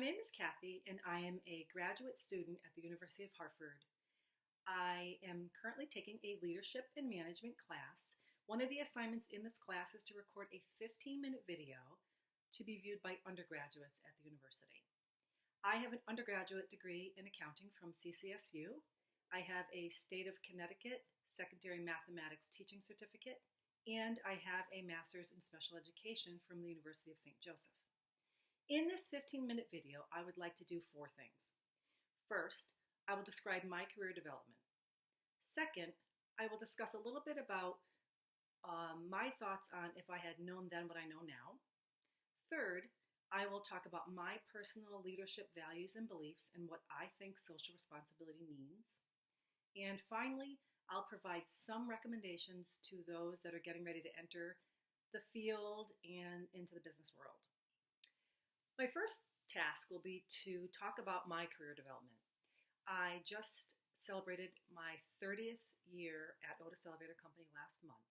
My name is Kathy, and I am a graduate student at the University of Hartford. I am currently taking a leadership and management class. One of the assignments in this class is to record a 15-minute video to be viewed by undergraduates at the university. I have an undergraduate degree in accounting from CCSU. I have a state of Connecticut secondary mathematics teaching certificate, and I have a master's in special education from the University of St. Joseph. In this 15-minute video, I would like to do 4 things. First, I will describe my career development. Second, I will discuss a little bit about my thoughts on if I had known then what I know now. Third, I will talk about my personal leadership values and beliefs and what I think social responsibility means. And finally, I'll provide some recommendations to those that are getting ready to enter the field and into the business world. My first task will be to talk about my career development. I just celebrated my 30th year at Otis Elevator Company last month.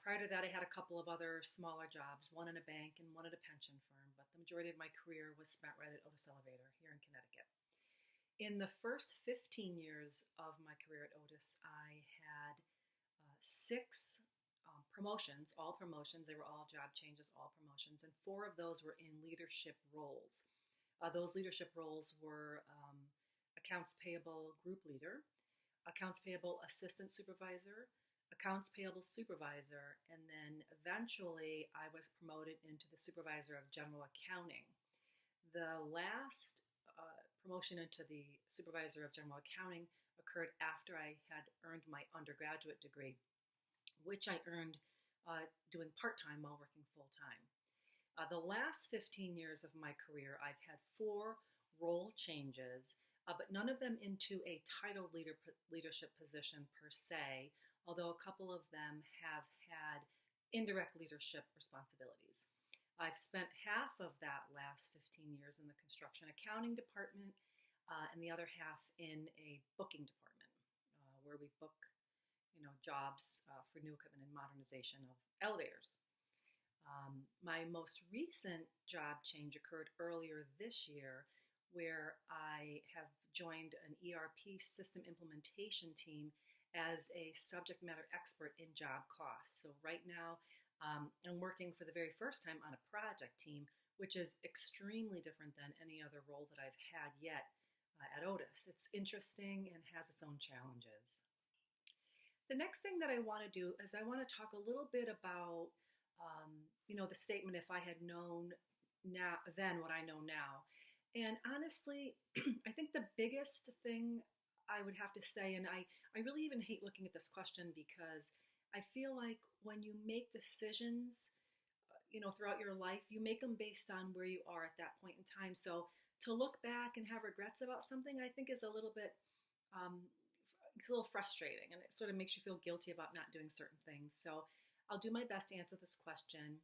Prior to that, I had a couple of other smaller jobs, one in a bank and one at a pension firm, but the majority of my career was spent right at Otis Elevator here in Connecticut. In the first 15 years of my career at Otis, I had 6 promotions, all promotions. They were all job changes, all promotions, and 4 of those were in leadership roles. Those leadership roles were accounts payable group leader, accounts payable assistant supervisor, accounts payable supervisor, and then eventually I was promoted into the supervisor of general accounting. The last promotion into the supervisor of general accounting occurred after I had earned my undergraduate degree, which I earned doing part-time while working full-time. The last 15 years of my career, I've had 4 role changes, but none of them into a titled leadership position per se, although a couple of them have had indirect leadership responsibilities. I've spent half of that last 15 years in the construction accounting department and the other half in a booking department where we book jobs for new equipment and modernization of elevators. My most recent job change occurred earlier this year where I have joined an ERP system implementation team as a subject matter expert in job costs. So right now, I'm working for the very first time on a project team, which is extremely different than any other role that I've had yet at Otis. It's interesting and has its own challenges. The next thing that I want to do is I want to talk a little bit about, the statement, if I had known now then what I know now. And honestly, I think the biggest thing I would have to say, and I really even hate looking at this question because I feel like when you make decisions, throughout your life, you make them based on where you are at that point in time. So to look back and have regrets about something, I think is a little bit, it's a little frustrating, and it sort of makes you feel guilty about not doing certain things. So I'll do my best to answer this question.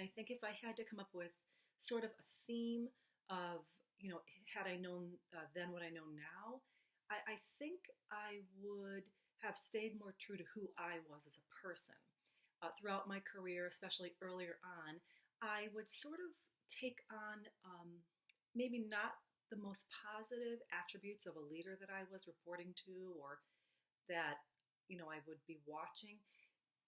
I think if I had to come up with sort of a theme of, had I known then what I know now, I think I would have stayed more true to who I was as a person. Throughout my career, especially earlier on, I would sort of take on maybe not the most positive attributes of a leader that I was reporting to or that, I would be watching.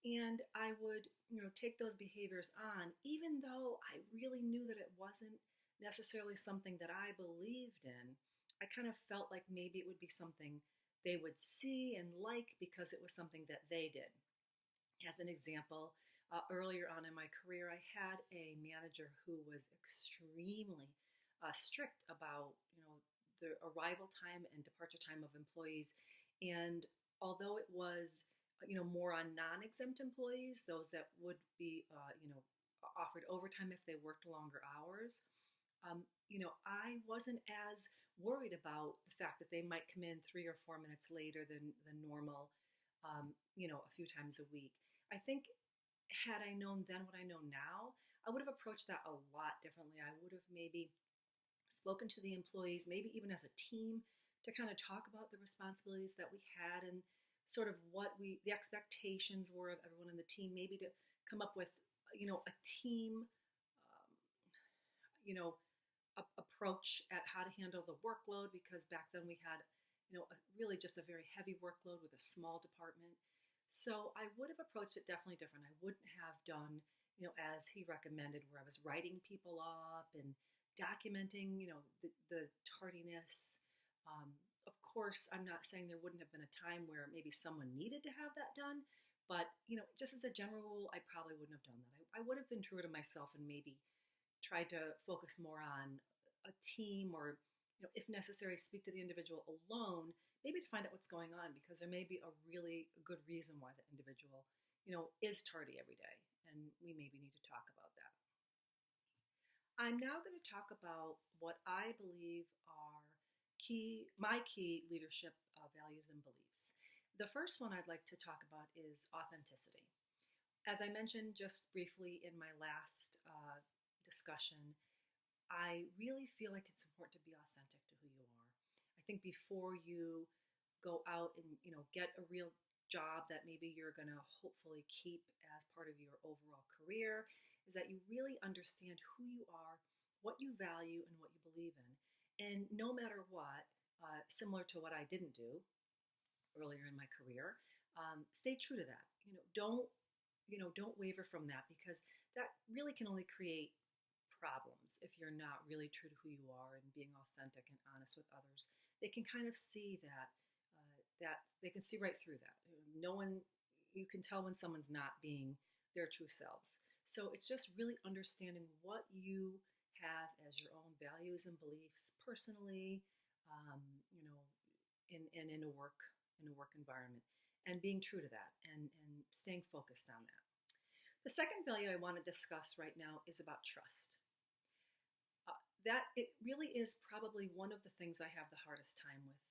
And I would, take those behaviors on, even though I really knew that it wasn't necessarily something that I believed in. I kind of felt like maybe it would be something they would see and like because it was something that they did. As an example, earlier on in my career, I had a manager who was extremely strict about, the arrival time and departure time of employees. And although it was, more on non-exempt employees, those that would be, offered overtime if they worked longer hours, I wasn't as worried about the fact that they might come in 3 or 4 minutes later than normal, a few times a week. I think had I known then what I know now, I would have approached that a lot differently. I would have maybe spoken to the employees, maybe even as a team, to kind of talk about the responsibilities that we had and sort of what the expectations were of everyone in the team, maybe to come up with, a team, you know, approach at how to handle the workload, because back then we had, really just a very heavy workload with a small department. So I would have approached it definitely different. I wouldn't have done, as he recommended, where I was writing people up and documenting, the tardiness. Of course, I'm not saying there wouldn't have been a time where maybe someone needed to have that done, but just as a general rule, I probably wouldn't have done that. I would have been true to myself and maybe tried to focus more on a team, or if necessary, speak to the individual alone, maybe to find out what's going on, because there may be a really good reason why the individual is tardy every day, and we maybe need to talk about that. I'm now going to talk about what I believe are my key leadership values and beliefs. The first one I'd like to talk about is authenticity. As I mentioned just briefly in my last discussion, I really feel like it's important to be authentic to who you are. I think before you go out and get a real job that maybe you're going to hopefully keep as part of your overall career, is that you really understand who you are, what you value, and what you believe in. And no matter what, similar to what I didn't do earlier in my career, stay true to that. Don't waver from that, because that really can only create problems if you're not really true to who you are and being authentic and honest with others. They can kind of see that they can see right through that. No one, you can tell when someone's not being their true selves. So it's just really understanding what you have as your own values and beliefs personally, um, you know, in a work environment, and being true to that, and staying focused on that. The second value I want to discuss right now is about trust. That it really is probably one of the things I have the hardest time with,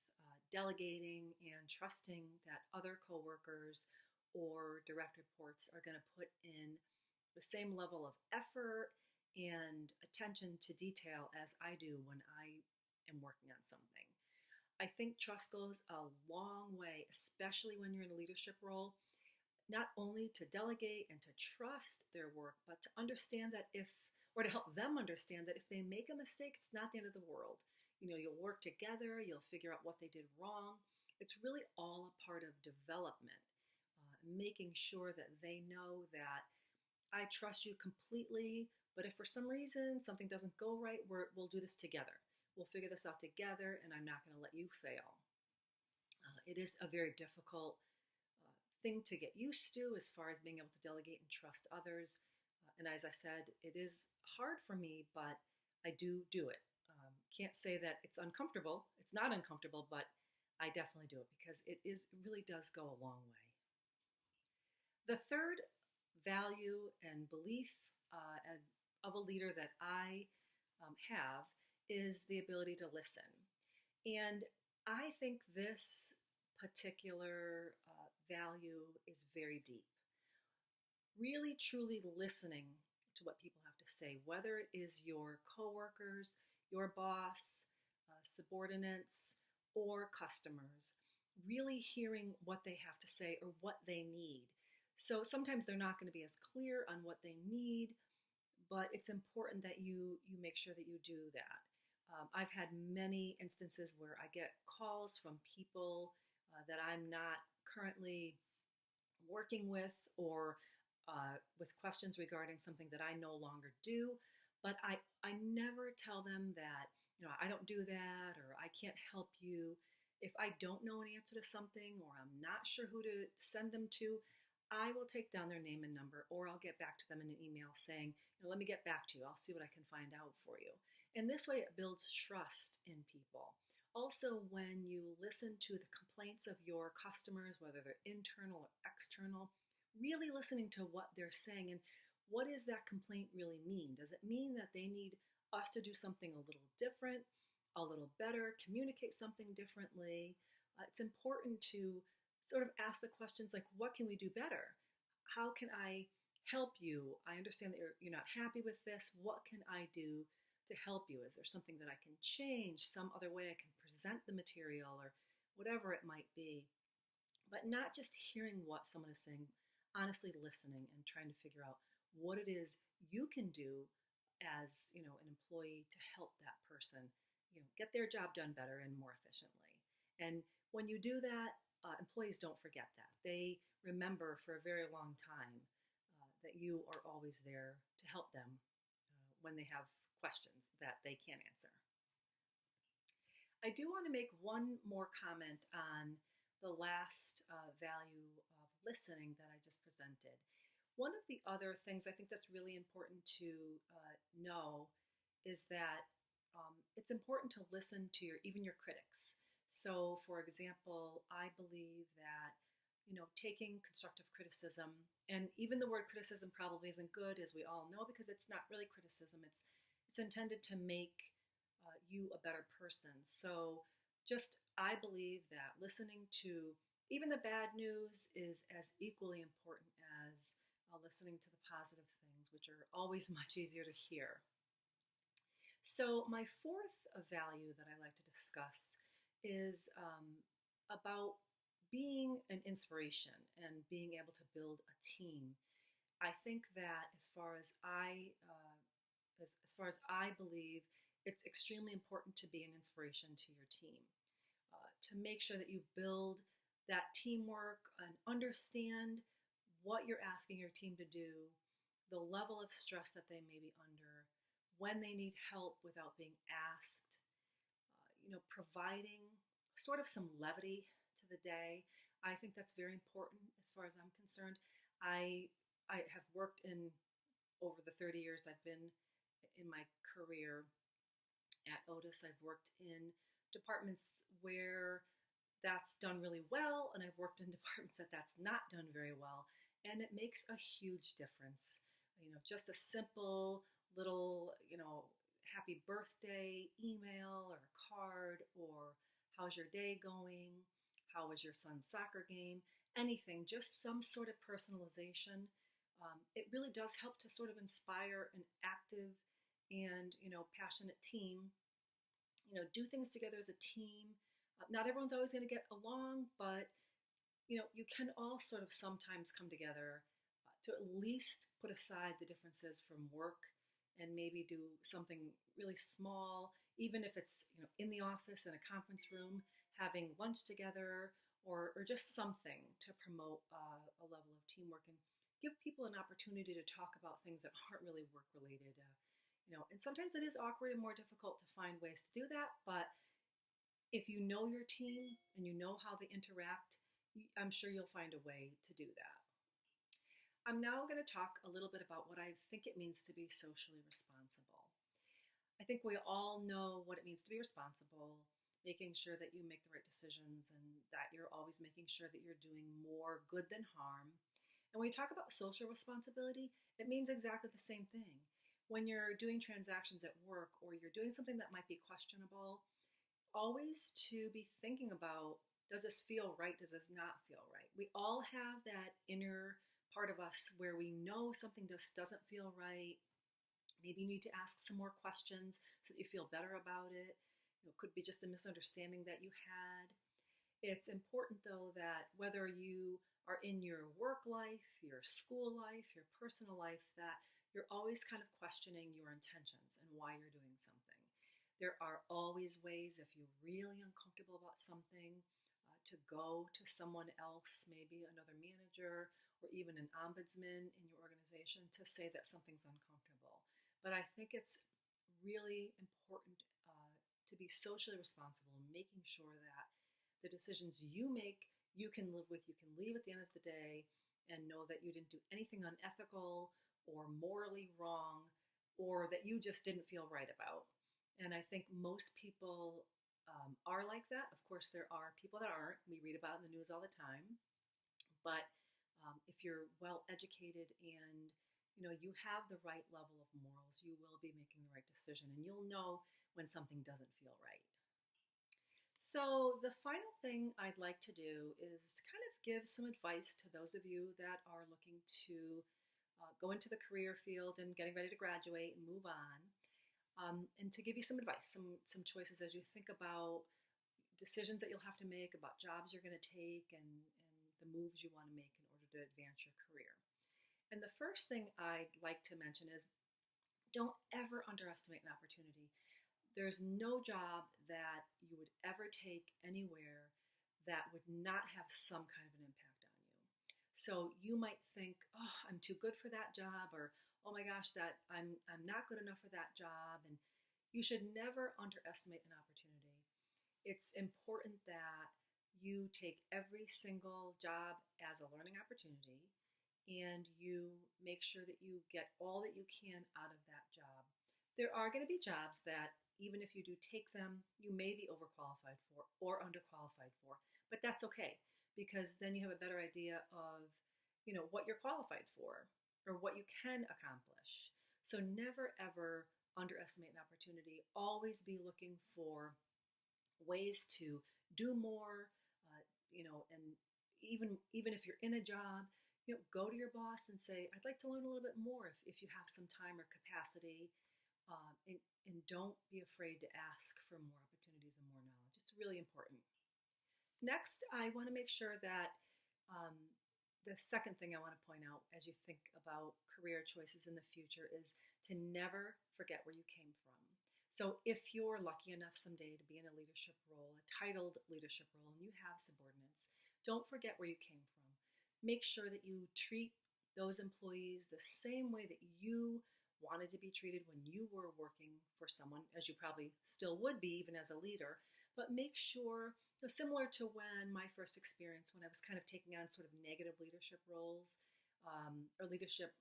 delegating and trusting that other coworkers or direct reports are going to put in the same level of effort and attention to detail as I do when I am working on something. I think trust goes a long way, especially when you're in a leadership role, not only to delegate and to trust their work, but to understand that or to help them understand that if they make a mistake, it's not the end of the world. You'll work together, you'll figure out what they did wrong. It's really all a part of development, making sure that they know that I trust you completely, but if for some reason something doesn't go right, we'll do this together. We'll figure this out together, and I'm not going to let you fail. It is a very difficult thing to get used to as far as being able to delegate and trust others. And as I said, it is hard for me, but I do it. Can't say that it's uncomfortable. It's not uncomfortable, but I definitely do it because it really does go a long way. The third value and belief of a leader that I have is the ability to listen. And I think this particular value is very deep. Really, truly listening to what people have to say, whether it is your coworkers, your boss, subordinates, or customers, really hearing what they have to say or what they need. So sometimes they're not going to be as clear on what they need, but it's important that you make sure that you do that. I've had many instances where I get calls from people that I'm not currently working with, or with questions regarding something that I no longer do, but I never tell them that, I don't do that, or I can't help you. If I don't know an answer to something, or I'm not sure who to send them to, I will take down their name and number, or I'll get back to them in an email saying, let me get back to you. I'll see what I can find out for you. And this way it builds trust in people. Also, when you listen to the complaints of your customers, whether they're internal or external, really listening to what they're saying and what does that complaint really mean? Does it mean that they need us to do something a little different, a little better, communicate something differently? It's important to sort of ask the questions like, what can we do better? How can I help you? I understand that you're not happy with this. What can I do to help you? Is there something that I can change, some other way I can present the material, or whatever it might be? But not just hearing what someone is saying, honestly listening and trying to figure out what it is you can do as an employee to help that person get their job done better and more efficiently. And when you do that, employees don't forget that. They remember for a very long time that you are always there to help them when they have questions that they can't answer. I do want to make one more comment on the last value of listening that I just presented. One of the other things I think that's really important to know is that it's important to listen to even your critics. So, for example, I believe that taking constructive criticism, and even the word criticism probably isn't good, as we all know, because it's not really criticism. It's intended to make you a better person. So, I believe that listening to even the bad news is as equally important as listening to the positive things, which are always much easier to hear. So, my fourth value that I like to discuss is about being an inspiration and being able to build a team. I think that as far as I believe, it's extremely important to be an inspiration to your team, to make sure that you build that teamwork and understand what you're asking your team to do, the level of stress that they may be under, when they need help without being asked, providing sort of some levity to the day. I think that's very important as far as I'm concerned. I have worked over the 30 years I've been in my career at Otis, I've worked in departments where that's done really well, and I've worked in departments that's not done very well, and it makes a huge difference. Just a simple little, happy birthday email or card, or how's your day going? How was your son's soccer game? Anything, just some sort of personalization. It really does help to sort of inspire an active and, passionate team. Do things together as a team. Not everyone's always going to get along, but, you can all sort of sometimes come together to at least put aside the differences from work and maybe do something really small, even if it's in the office, in a conference room, having lunch together, or just something to promote a level of teamwork and give people an opportunity to talk about things that aren't really work related. And sometimes it is awkward and more difficult to find ways to do that, but if you know your team and you know how they interact, I'm sure you'll find a way to do that. I'm now going to talk a little bit about what I think it means to be socially responsible. I think we all know what it means to be responsible, making sure that you make the right decisions and that you're always making sure that you're doing more good than harm. And when we talk about social responsibility, it means exactly the same thing. When you're doing transactions at work or you're doing something that might be questionable, always to be thinking about, does this feel right? Does this not feel right? We all have that inner part of us where we know something just doesn't feel right. Maybe you need to ask some more questions so that you feel better about it. It could be just a misunderstanding that you had. It's important, though, that whether you are in your work life, your school life, your personal life, that you're always kind of questioning your intentions and why you're doing something. There are always ways, if you're really uncomfortable about something, to go to someone else, maybe another manager or even an ombudsman in your organization, to say that something's uncomfortable. But I think it's really important to be socially responsible, making sure that the decisions you make, you can live with, you can leave at the end of the day and know that you didn't do anything unethical or morally wrong, or that you just didn't feel right about. And I think most people are like that. Of course, there are people that aren't. We read about it in the news all the time. But if you're well educated and you have the right level of morals, you will be making the right decision, and you'll know when something doesn't feel right. So the final thing I'd like to do is kind of give some advice to those of you that are looking to go into the career field and getting ready to graduate and move on. And to give you some advice, some choices as you think about decisions that you'll have to make, about jobs you're going to take, and the moves you want to make in order to advance your career. And the first thing I'd like to mention is Don't ever underestimate an opportunity. There's no job that you would ever take anywhere that would not have some kind of an impact on you. So you might think, oh, I'm too good for that job, or oh my gosh, that I'm not good enough for that job. And you should never underestimate an opportunity. It's important that you take every single job as a learning opportunity and you make sure that you get all that you can out of that job. There are going to be jobs that, even if you do take them, you may be overqualified for or underqualified for, but that's okay because then you have a better idea of, what you're qualified for or what you can accomplish. So never ever underestimate an opportunity. Always be looking for ways to do more, and even if you're in a job, go to your boss and say, I'd like to learn a little bit more if you have some time or capacity, and don't be afraid to ask for more opportunities and more knowledge. It's really important. Next, I want to make sure that um, the second thing I want to point out as you think about career choices in the future is to never forget where you came from. So if you're lucky enough someday to be in a leadership role, a titled leadership role, and you have subordinates, don't forget where you came from. Make sure that you treat those employees the same way that you wanted to be treated when you were working for someone, as you probably still would be even as a leader. But make sure, similar to when my first experience, when I was kind of taking on sort of negative leadership roles, or leadership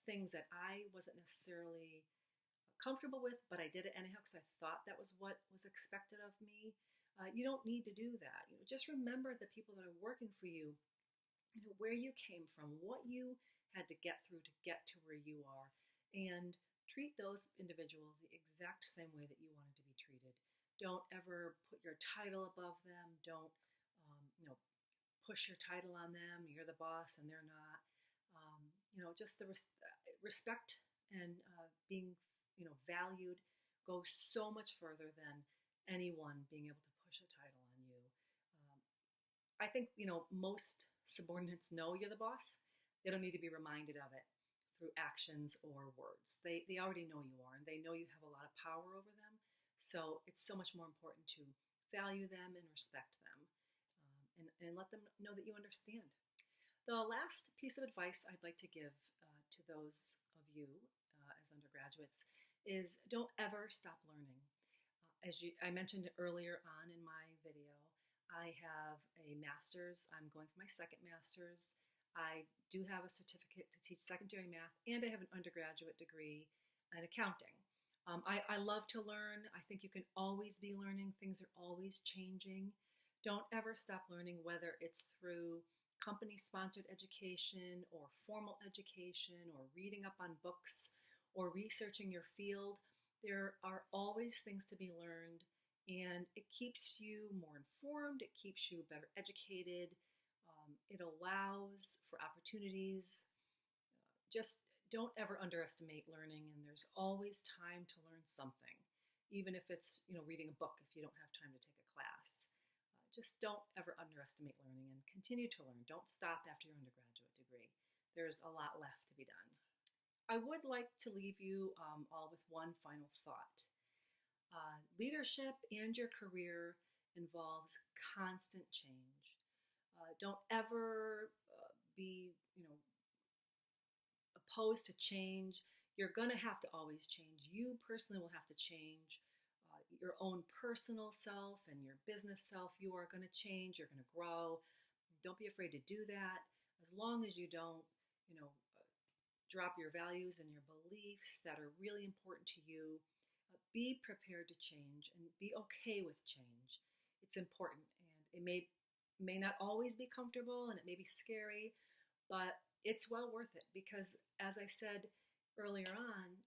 things that I wasn't necessarily comfortable with, but I did it anyhow because I thought that was what was expected of me. You don't need to do that. Just remember the people that are working for you, where you came from, what you had to get through to get to where you are, and treat those individuals the exact same way that you wanted to be treated. Don't ever put your title above them. Don't, push your title on them. You're the boss and they're not. Just the respect and being valued goes so much further than anyone being able to push a title on you. I think, most subordinates know you're the boss. They don't need to be reminded of it through actions or words. They already know you are, and they know you have a lot of power over them. So it's so much more important to value them and respect them, and let them know that you understand. The last piece of advice I'd like to give to those of you as undergraduates is don't ever stop learning. I mentioned earlier on in my video, I have a master's. I'm going for my second master's. I do have a certificate to teach secondary math, and I have an undergraduate degree in accounting. I love to learn. I think you can always be learning. Things are always changing. Don't ever stop learning, whether it's through company-sponsored education or formal education or reading up on books or researching your field. There are always things to be learned, and it keeps you more informed. It keeps you better educated. It allows for opportunities. Just don't ever underestimate learning, and there's always time to learn something, even if it's reading a book if you don't have time to take a class. Just don't ever underestimate learning and continue to learn. Don't stop after your undergraduate degree. There's a lot left to be done. I would like to leave you all with one final thought. Leadership and your career involves constant change. Don't ever be, opposed to change. You're going to have to always change. You personally will have to change. Your own personal self and your business self, you are going to change. You're going to grow. Don't be afraid to do that. As long as you don't, drop your values and your beliefs that are really important to you, be prepared to change and be okay with change. It's important, and it may not always be comfortable, and it may be scary, but it's well worth it because, as I said earlier on,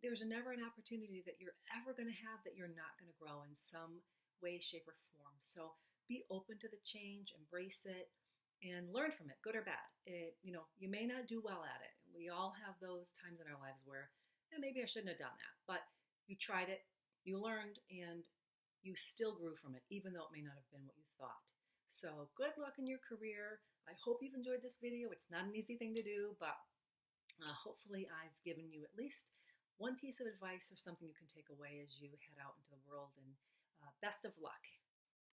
there's never an opportunity that you're ever going to have that you're not going to grow in some way, shape, or form. So be open to the change, embrace it, and learn from it, good or bad. You may not do well at it. We all have those times in our lives where maybe I shouldn't have done that, but you tried it, you learned, and you still grew from it, even though it may not have been what you thought. So good luck in your career. I hope you've enjoyed this video. It's not an easy thing to do, but hopefully I've given you at least one piece of advice or something you can take away as you head out into the world, and best of luck.